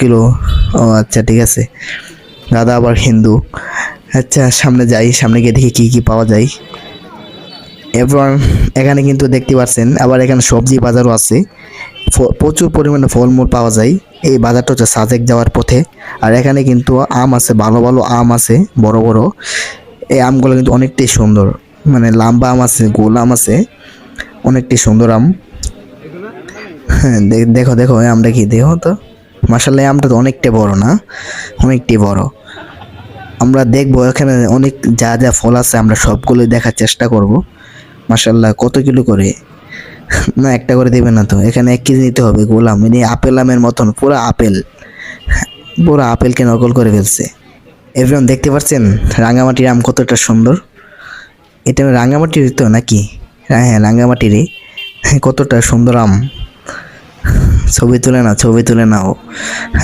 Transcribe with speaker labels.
Speaker 1: Kilo. ও আচ্ছা, ঠিক আছে। দাদা আবার হিন্দু। আচ্ছা, সামনে যাই, সামনে গিয়ে দেখি কি কি পাওয়া যায়। এরপর এখানে কিন্তু দেখতে পাচ্ছেন আবার এখানে সবজি বাজারও আছে। প্রচুর পরিমাণে ফলমূল পাওয়া যায়। এই বাজারটা হচ্ছে সাজেক যাওয়ার পথে। আর এখানে কিন্তু আম আছে, ভালো ভালো আম আছে, বড় বড়। এই আমগুলো কিন্তু অনেকটাই সুন্দর, মানে লম্বা আম আছে, গোল আম আছে, অনেকটাই সুন্দর আম। হ্যাঁ, দেখো দেখো এই আমটা কি, দেখো তো। মাশাআল্লাহ, এই আমটা তো অনেকটাই বড় না, অনেকটাই বড়। আমরা দেখবো এখানে অনেক যা যা ফল আছে, আমরা সবগুলোই দেখার চেষ্টা করব। মাশাআল্লাহ, কত কিলো করে? না, একটা করে দিবে না তো, এখানে 1 কেজি নিতে হবে। গোলাম মানে আপেল আমের মতন, পুরো আপেল, পুরো আপেলকে নকল করে ফেলছে। এভরিওয়ান দেখতে পাচ্ছেন রাঙামাটির আম কতটা সুন্দর। এটা রাঙামাটির তো নাকি? হ্যাঁ হ্যাঁ, রাঙামাটিরই। কতটা সুন্দর আম। ছবি তুলে নাও, ছবি তুলে নাও। হ্যাঁ।